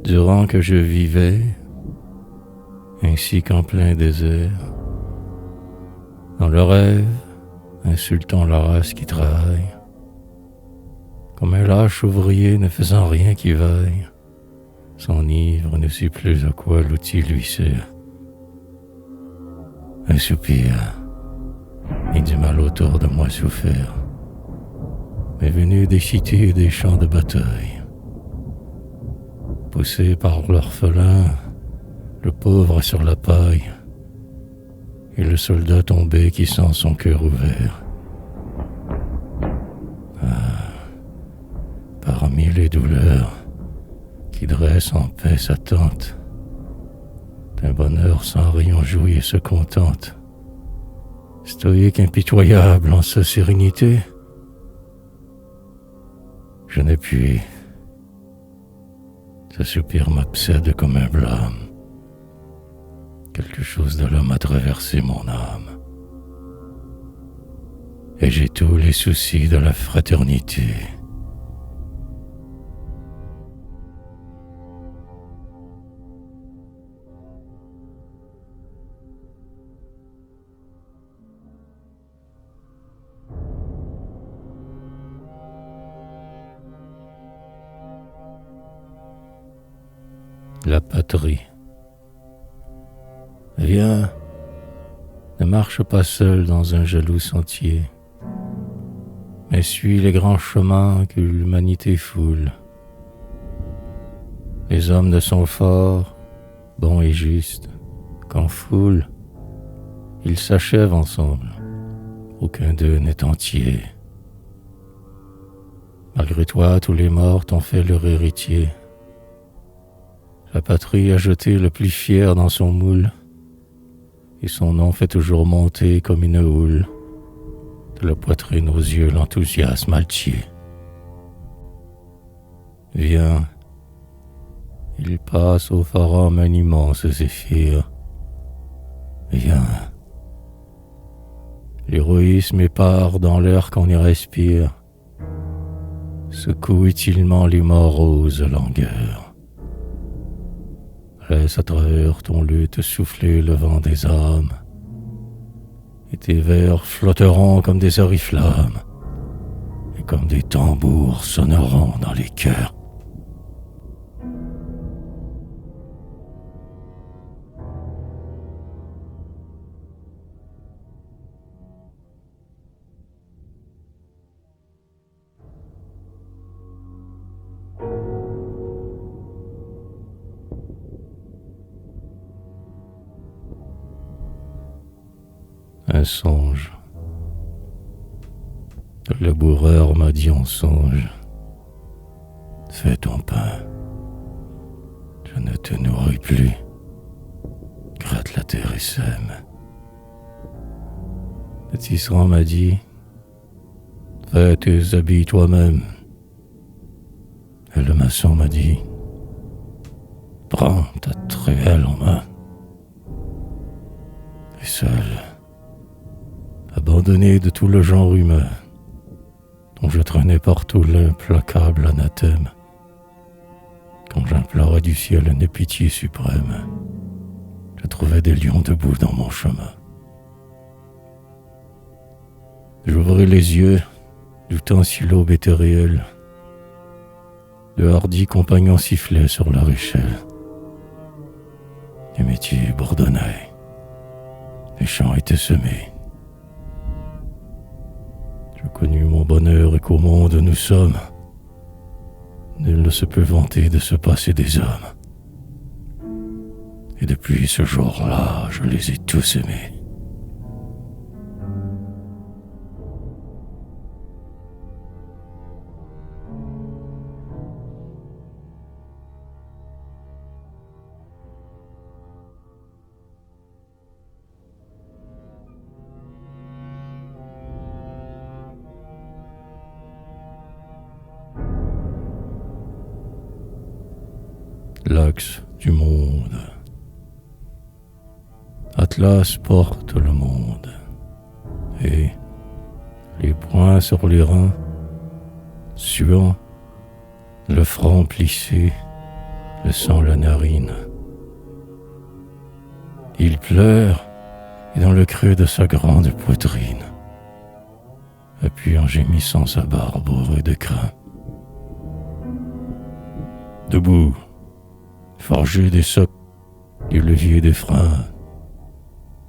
Durant que je vivais, ainsi qu'en plein désert, dans le rêve, insultant la race qui travaille, comme un lâche ouvrier ne faisant rien qui vaille, s'enivre, ne sait plus à quoi l'outil lui sert. Un soupir, et du mal autour de moi souffert, m'est venu des cités et des champs de bataille. Poussé par l'orphelin, le pauvre sur la paille, et le soldat tombé qui sent son cœur ouvert. Parmi les douleurs qui dressent en paix sa tente, d'un bonheur sans rayon jouit et se contente, stoïque impitoyable en sa sérénité, je n'ai pu. Ce soupir m'obsède comme un blâme. Quelque chose de l'homme a traversé mon âme. Et j'ai tous les soucis de la fraternité. La patrie. Viens, ne marche pas seul dans un jaloux sentier, mais suis les grands chemins que l'humanité foule. Les hommes ne sont forts, bons et justes, qu'en foule, ils s'achèvent ensemble, aucun d'eux n'est entier. Malgré toi, tous les morts t'ont fait leur héritier. La patrie a jeté le plus fier dans son moule, et son nom fait toujours monter comme une houle de la poitrine aux yeux l'enthousiasme altier. Viens, il passe au forum un immense zéphyr. Viens, l'héroïsme épars dans l'air qu'on y respire, secoue utilement les moroses langueurs. Laisse à travers ton luth souffler le vent des âmes, et tes vers flotteront comme des oriflammes, et comme des tambours sonneront dans les cœurs. Un songe. Le laboureur m'a dit en songe: fais ton pain, je ne te nourris plus, gratte la terre et sème. Le tisserand m'a dit: fais tes habits toi-même. Et le maçon m'a dit: prends ta truelle en main. Et seul, abandonné de tout le genre humain, dont je traînais partout l'implacable anathème, quand j'implorais du ciel une pitié suprême, je trouvais des lions debout dans mon chemin. J'ouvrais les yeux, doutant si l'aube était réelle. De hardis compagnons sifflaient sur leur échelle. Les métiers bourdonnaient, les champs étaient semés. Je connus mon bonheur et qu'au monde nous sommes. Nul ne se peut vanter de se passer des hommes. Et depuis ce jour-là, je les ai tous aimés. L'axe du monde. Atlas porte le monde, et les poings sur les reins, suant, le front plissé, le sang la narine. Il pleure, et dans le creux de sa grande poitrine, appuie en gémissant sa barbe heureux de crin. Debout, forgé des socs, du levier des freins,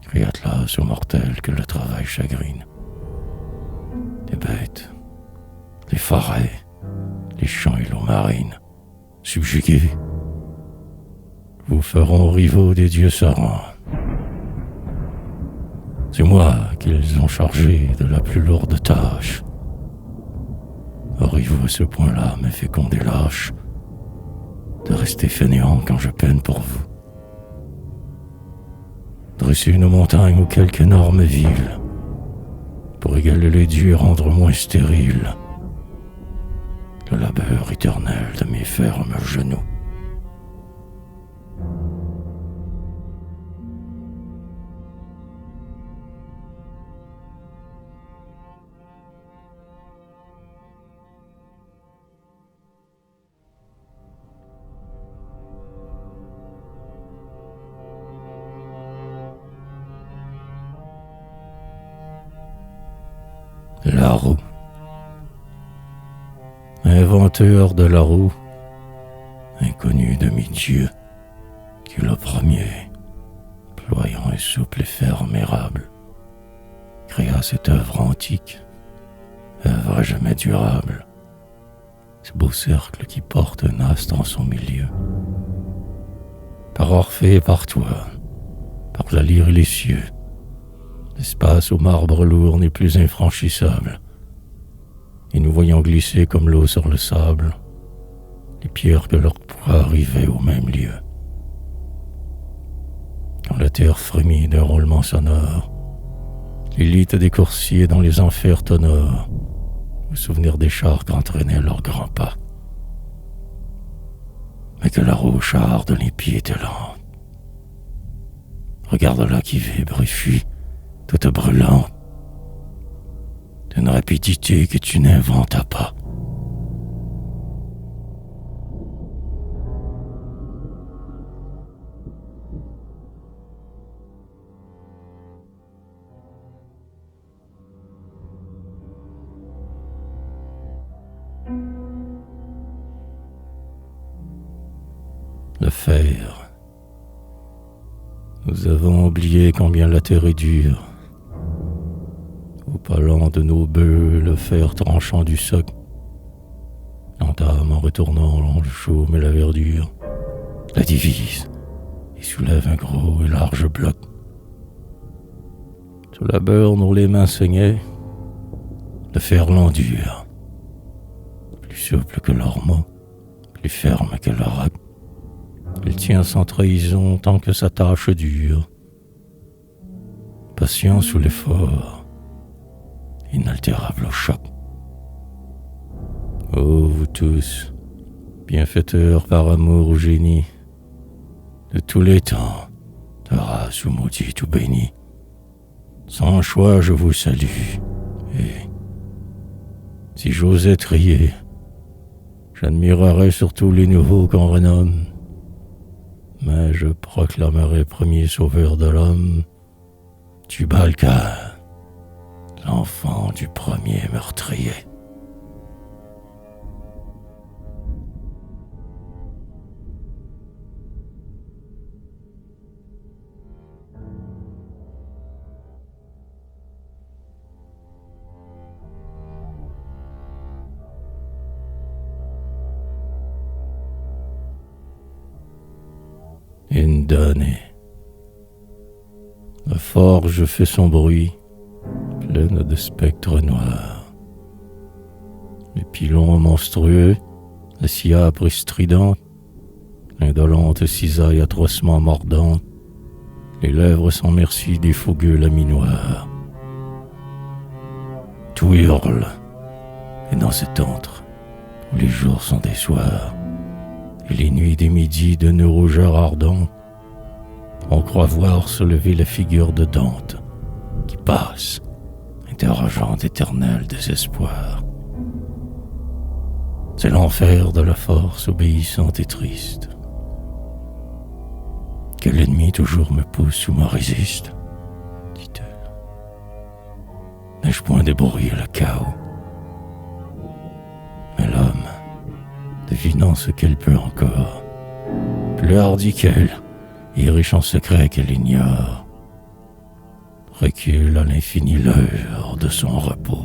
crie Atlas aux mortels que le travail chagrine. Les bêtes, les forêts, les champs et l'eau marine, subjugués, vous feront rivaux des dieux sereins. C'est moi qu'ils ont chargé de la plus lourde tâche. Auriez-vous à ce point-là, mes féconds lâches, de rester fainéant quand je peine pour vous? Dresser une montagne ou quelque énorme ville, pour égaler les dieux et rendre moins stérile le labeur éternel de mes fermes genoux. La roue. Inventeur de la roue, inconnu demi-dieu, qui le premier, ployant un souple et ferme érable, créa cette œuvre antique, œuvre à jamais durable, ce beau cercle qui porte un astre en son milieu. Par Orphée et par toi, par la lyre et les cieux, l'espace au marbre lourd n'est plus infranchissable, et nous voyons glisser comme l'eau sur le sable les pierres que leur poids arrivait au même lieu. Quand la terre frémit d'un roulement sonore, l'élite des coursiers dans les enfers t'honore, au souvenir des chars qu'entraînaient leurs grands pas. Mais que la roue charde les pieds te lente. Regarde-la qui vibre et fuit, toute brûlante, d'une rapidité que tu n'inventas pas. Le fer. Nous avons oublié combien la terre est dure. Au palan de nos bœufs, le fer tranchant du soc, l'entame en retournant le chaume et la verdure, la divise et soulève un gros et large bloc. Sous la beurre, où les mains saignaient, le fer l'endure, plus souple que l'ormeau, plus ferme que le roc. Il tient sans trahison tant que sa tâche dure, patient sous l'effort, inaltérable au choc. Ô vous tous, bienfaiteurs par amour ou génie, de tous les temps, de race ou maudite ou bénie, sans choix je vous salue, et si j'osais trier, j'admirerais surtout les nouveaux qu'on renomme, mais je proclamerai premier sauveur de l'homme, Tubalcain, l'enfant du premier meurtrier. Une donnée. La forge fait son bruit, pleine de spectres noirs. Les pilons monstrueux, la scie âpre et stridente, l'indolente cisaille atrocement mordante, les lèvres sans merci des fougueux laminoirs. Tout hurle, et dans cet antre, où les jours sont des soirs, et les nuits des midis d'une rougeur ardente, on croit voir se lever la figure de Dante, qui passe, interrogeant d'éternel désespoir. C'est l'enfer de la force obéissante et triste, que l'ennemi toujours me pousse ou me résiste, dit-elle. N'ai-je point débrouillé le chaos? Mais l'homme, devinant ce qu'elle peut encore, plus hardi qu'elle, et riche en secrets qu'elle ignore, recule à l'infini l'heure de son repos.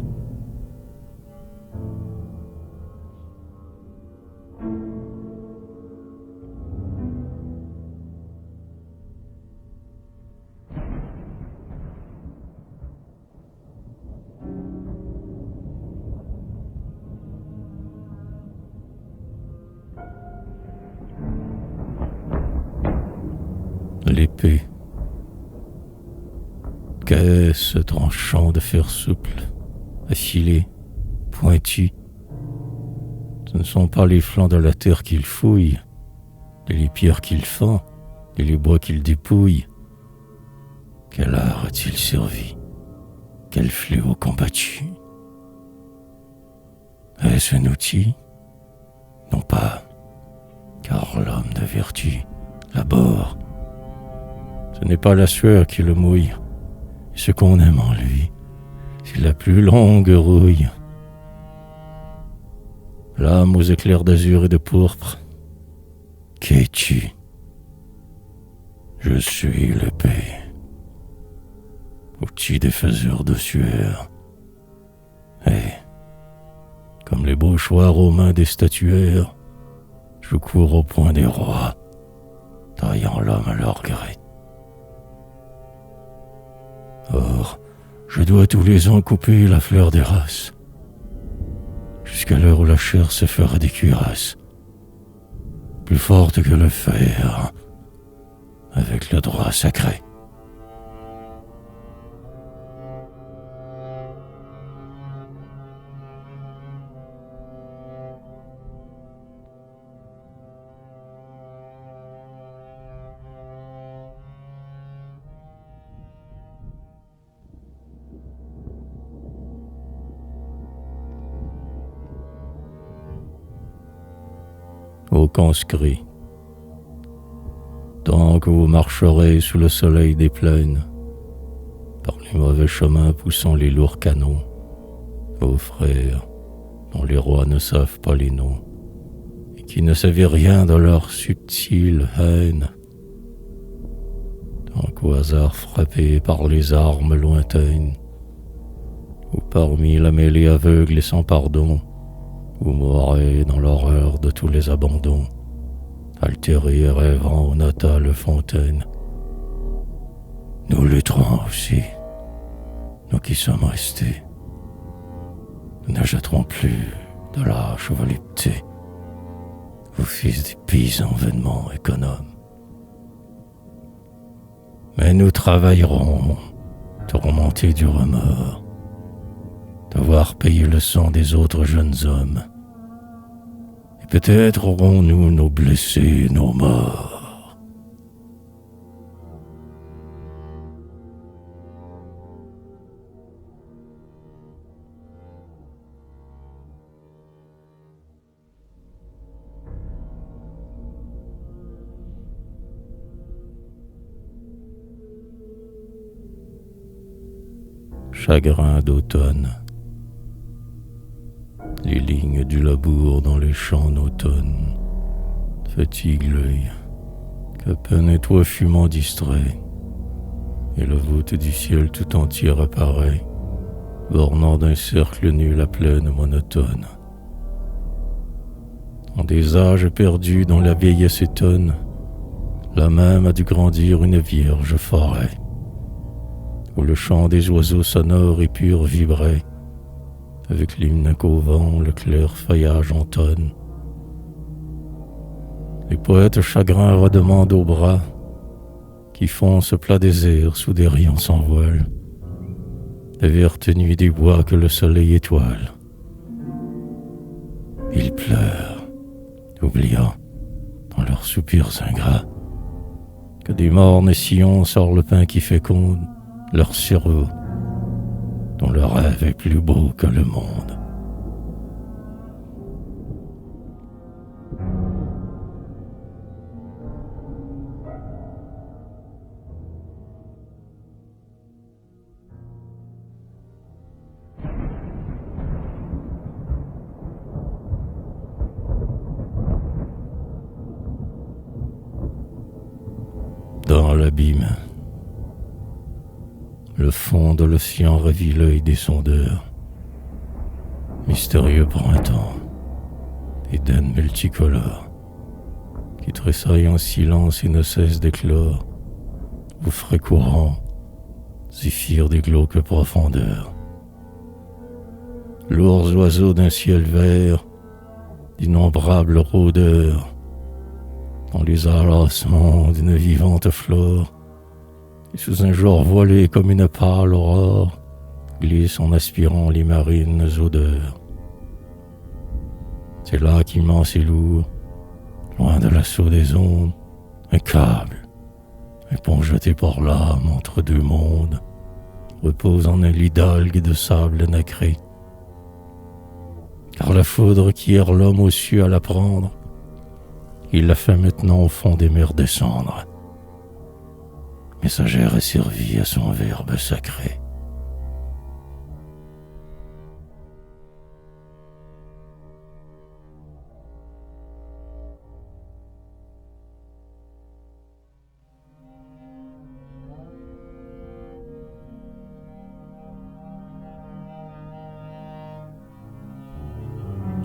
L'épée. Qu'est-ce tranchant de fer souple, affilé, pointu? Ce ne sont pas les flancs de la terre qu'il fouille, et les pierres qu'il fend, et les bois qu'il dépouille. Quel art a-t-il servi? Quel fléau combattu? Est-ce un outil? Non pas, car l'homme de vertu l'abhorre. Ce n'est pas la sueur qui le mouille, et ce qu'on aime en lui, c'est la plus longue rouille. L'âme aux éclairs d'azur et de pourpre, qu'es-tu? Je suis l'épée, outil des faiseurs de sueur, et, comme les beaux choix romains des statuaires, je cours au point des rois, taillant l'homme à leur gré. Or, je dois tous les ans couper la fleur des races, jusqu'à l'heure où la chair se fera des cuirasses, plus forte que le fer, avec le droit sacré. Ô conscrits, tant que vous marcherez sous le soleil des plaines, par les mauvais chemins poussant les lourds canons, ô frères, dont les rois ne savent pas les noms, et qui ne savaient rien de leur subtile haine, tant qu'au hasard frappés par les armes lointaines, ou parmi la mêlée aveugle et sans pardon, vous mourrez dans l'horreur de tous les abandons, altérés et rêvant aux natales fontaines. Nous lutterons aussi, nous qui sommes restés. Nous n'achèterons plus de lâche volupté, vous fils des paysans vainement économes. Mais nous travaillerons, tourmentés du remords, devoir payer le sang des autres jeunes hommes. Et peut-être aurons-nous nos blessés, nos morts. Chagrin d'automne. Les lignes du labour dans les champs d'automne fatiguent l'œil, qu'à peine et toi fumant distrait, et la voûte du ciel tout entier apparaît, bornant d'un cercle nu la plaine monotone. En des âges perdus dont la vieillesse étonne, là même a dû grandir une vierge forêt, où le chant des oiseaux sonores et purs vibrait, avec l'hymne qu'au vent le clair feuillage entonne. Les poètes chagrins redemandent aux bras, qui font ce plat désert sous des rayons sans voile, les vertes nuits des bois que le soleil étoile. Ils pleurent, oubliant, dans leurs soupirs ingrats, que des mornes sillons sort le pain qui féconde leur cerveau, dont le rêve est plus beau que le monde. l'abîme. Le fond de l'océan ravit l'œil des sondeurs. Mystérieux printemps, Éden multicolore, qui tressaille en silence et ne cesse d'éclore, aux frais courants, zéphyr des glauques profondeurs. Lourds oiseaux d'un ciel vert, d'innombrables rôdeurs, dans les enlacements d'une vivante flore, et sous un jour voilé comme une pâle aurore, glisse en aspirant les marines odeurs. C'est là qu'immense et lourd, loin de l'assaut des ondes, un câble, un pont jeté par l'âme entre deux mondes, repose en un lit d'algues et de sable nacré. Car la foudre qui erre l'homme aux cieux à la prendre, il la fait maintenant au fond des mers descendre, messagère asservie à son verbe sacré.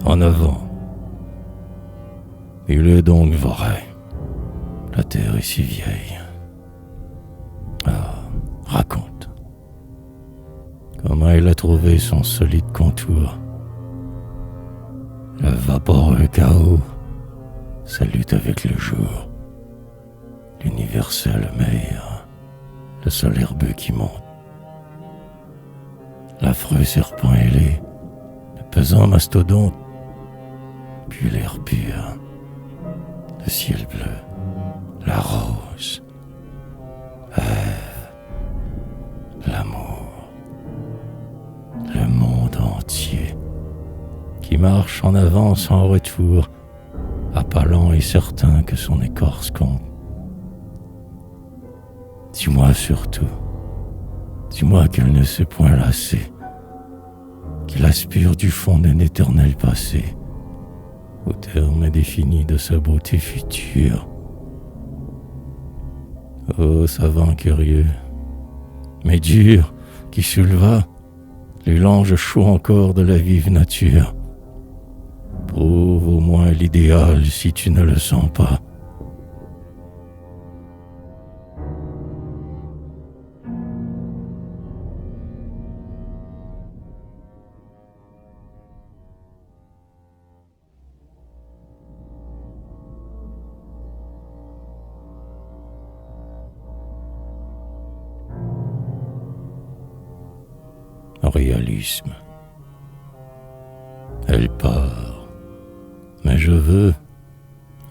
En avant. Il est donc vrai, la terre est si vieille. Ah, raconte. Comment elle a trouvé son solide contour. Le vaporeux chaos, sa lutte avec le jour. L'universel meilleur, le sol herbeux qui monte. L'affreux serpent ailé, le pesant mastodonte. Puis l'air pur, le ciel bleu, la rose, Ève, l'amour, le monde entier qui marche en avant sans retour, appalant et certain que son écorce compte. Dis-moi surtout, dis-moi qu'elle ne s'est point lassée, qu'il aspire du fond d'un éternel passé, au terme indéfini de sa beauté future. Ô savant curieux, mais dur, qui souleva l'élange chaud encore de la vive nature, prouve au moins l'idéal si tu ne le sens pas. Réalisme. Elle part, mais je veux,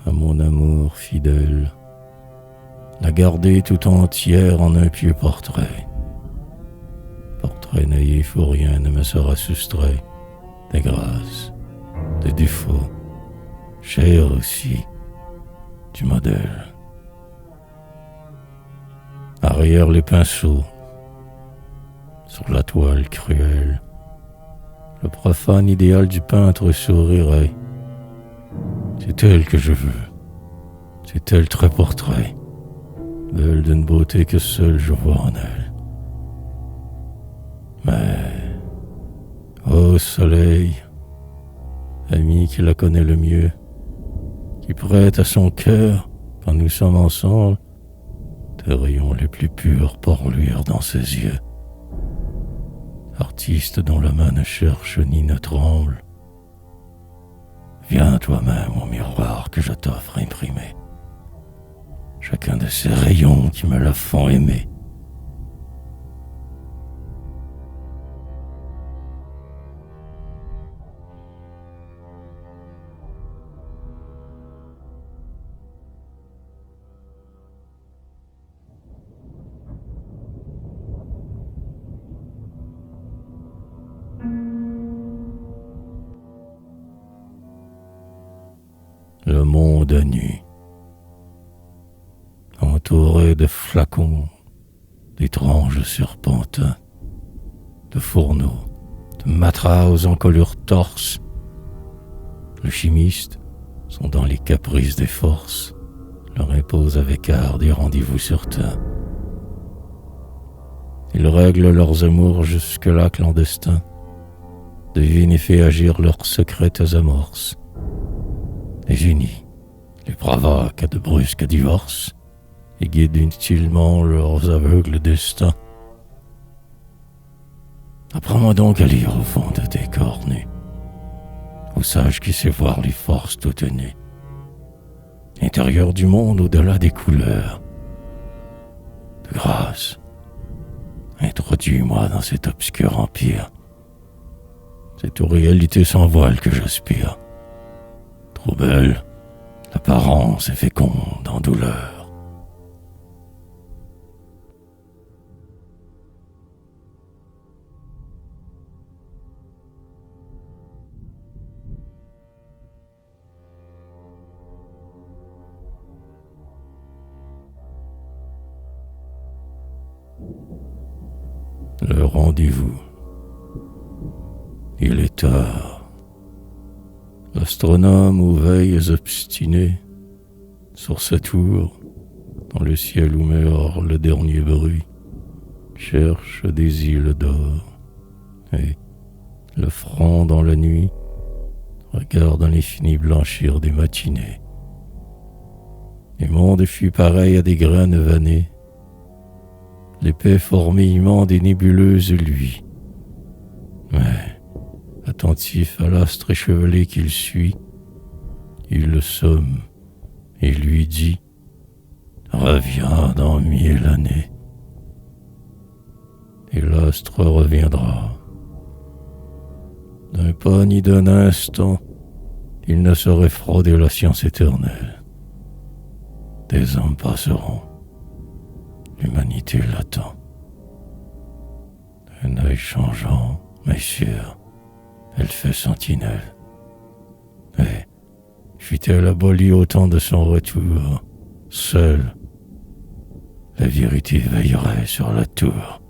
à mon amour fidèle, la garder tout entière en un pieux portrait. Portrait naïf où rien ne me sera soustrait, des grâces, des défauts, cher aussi, du modèle. Arrière les pinceaux, sur la toile cruelle, le profane idéal du peintre sourirait. C'est elle que je veux, c'est elle très portrait, belle d'une beauté que seul je vois en elle. Mais, ô soleil, ami qui la connaît le mieux, qui prête à son cœur, quand nous sommes ensemble, tes rayons les plus purs pour luire dans ses yeux. Artiste dont la main ne cherche ni ne tremble, viens toi-même au miroir que je t'offre imprimé, chacun de ces rayons qui me la font aimer. Le monde à nu, entouré de flacons, d'étranges serpentins, de fourneaux, de matras aux encolures torses. Le chimiste sont dans les caprices des forces, leur impose avec art des rendez-vous certains. Ils règlent leurs amours jusque-là clandestins, devinent et fait agir leurs secrètes amorces. Les unis, les provoquent à de brusques divorces et guident inutilement leurs aveugles destins. Apprends-moi donc à lire au fond de tes corps nus, au sage qui sait voir les forces toutes nues, intérieur du monde au-delà des couleurs. De grâce, introduis-moi dans cet obscur empire. C'est aux réalités sans voile que j'aspire. Trop belle, l'apparence est féconde en douleur. Le rendez-vous. Il est tard. L'astronome aux veilles obstinées, sur sa tour, dans le ciel où meurt le dernier bruit, cherche des îles d'or. Et, le front dans la nuit, regarde l'infini blanchir des matinées. Le monde fut pareil à des graines vannées, l'épais fourmillement des nébuleuses lui. Mais, attentif à l'astre échevelé qu'il suit, il le somme et lui dit « Reviens dans 1000 années. » Et l'astre reviendra. D'un pas ni d'un instant, il ne saurait frauder la science éternelle. Des hommes passeront. L'humanité l'attend. Un œil changeant, mais sûr, elle fait sentinelle. Et, fut-elle abolie au temps de son retour, seule, la vérité veillerait sur la tour.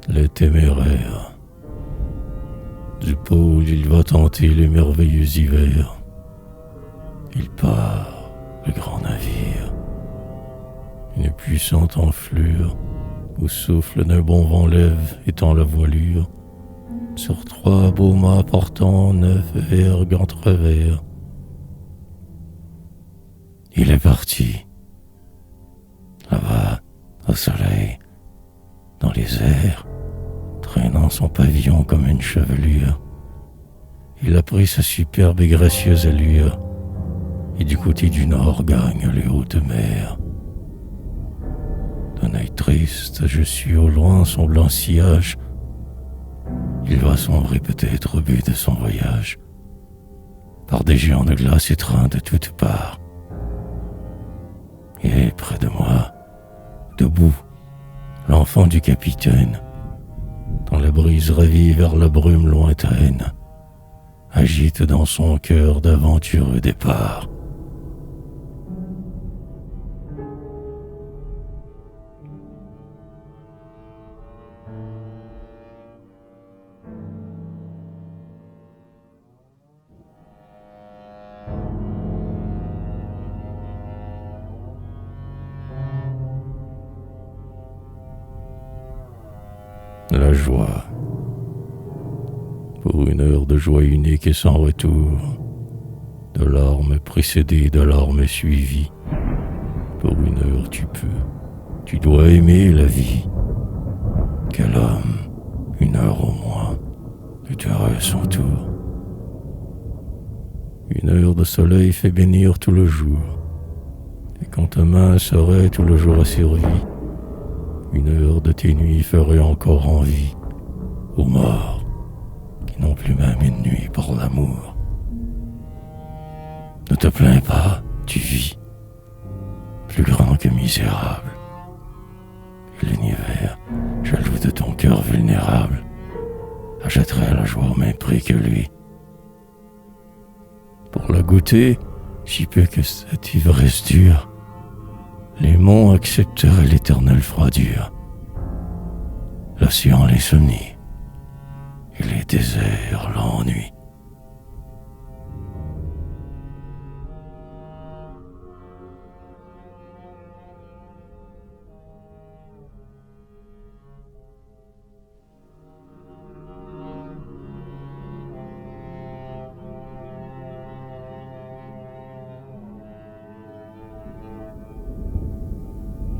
Les téméraires. Du pôle, il va tenter les merveilleux hivers. Il part, le grand navire. Une puissante enflure, où souffle d'un bon vent lève, étend la voilure, sur 3 beaux mâts portant 9 vergues entre verres. Il est parti. Là-bas, au soleil, dans les airs, traînant son pavillon comme une chevelure, il a pris sa superbe et gracieuse allure, et du côté du nord gagne les hautes mers. D'un œil triste, je suis au loin son blanc sillage. Il va sombrer peut-être au but de son voyage, par des géants de glace étreints de toutes parts. Et près de moi, debout, l'enfant du capitaine, dans la brise ravie vers la brume lointaine, agite dans son cœur d'aventureux départ. La joie. Pour une heure de joie unique et sans retour, de larmes précédées, de larmes suivies. Pour une heure tu dois aimer la vie. Quel homme, une heure au moins, est heureux à son tour. Une heure de soleil fait bénir tout le jour, et quand ta main serait tout le jour asservie, une heure de tes nuits ferait encore envie aux morts qui n'ont plus même une nuit pour l'amour. Ne te plains pas, tu vis, plus grand que misérable. Et l'univers, jaloux de ton cœur vulnérable, achèterait la joie au même prix que lui, Pour la goûter, si peu que cette ivresse dure, les monts accepteraient l'éternelle froidure, l'océan l'insomnie et les déserts l'ennui.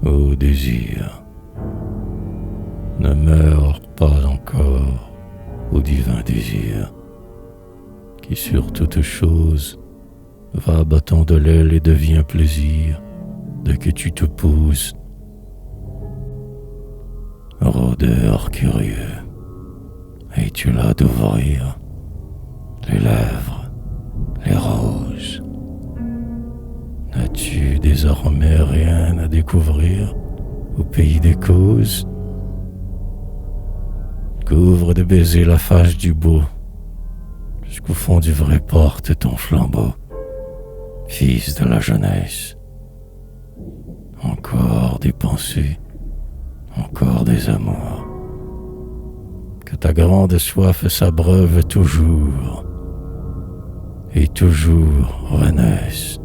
Ô désir, ne meurs pas encore, ô divin désir, qui sur toute chose va battant de l'aile et devient plaisir dès que tu te poses. Rôdeur curieux, es-tu là d'ouvrir les lèvres, les roses? N'as-tu désormais rien à découvrir au pays des causes? Couvre de baisers la face du beau, jusqu'au fond du vrai porte ton flambeau, fils de la jeunesse. Encore des pensées, encore des amours, que ta grande soif s'abreuve toujours, et toujours renaisse.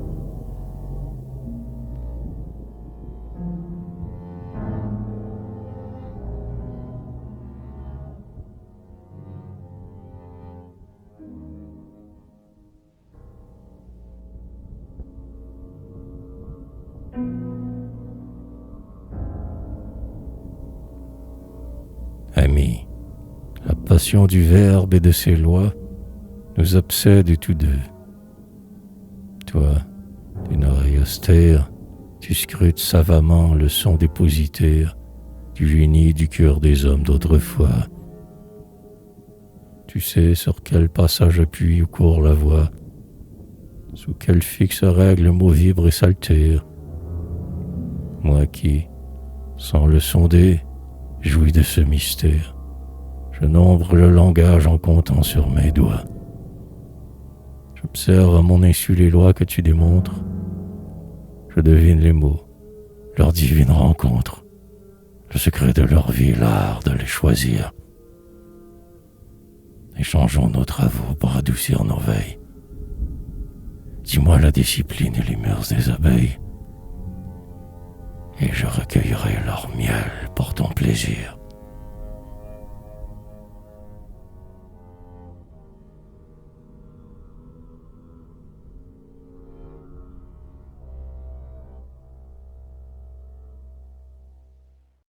Amis, la passion du Verbe et de ses lois nous obsède tous deux. Toi, d'une oreille austère, tu scrutes savamment le son dépositaire du génie du cœur des hommes d'autrefois. Tu sais sur quel passage appuie ou court la voix, sous quelle fixe règle le mot vibre et s'altère. Moi qui, sans le sonder, jouis de ce mystère, je nombre le langage en comptant sur mes doigts. J'observe à mon insu les lois que tu démontres, je devine les mots, leur divine rencontre, le secret de leur vie, l'art de les choisir. Échangeons nos travaux pour adoucir nos veilles. Dis-moi la discipline et les mœurs des abeilles, et je recueillerai leur miel pour ton plaisir.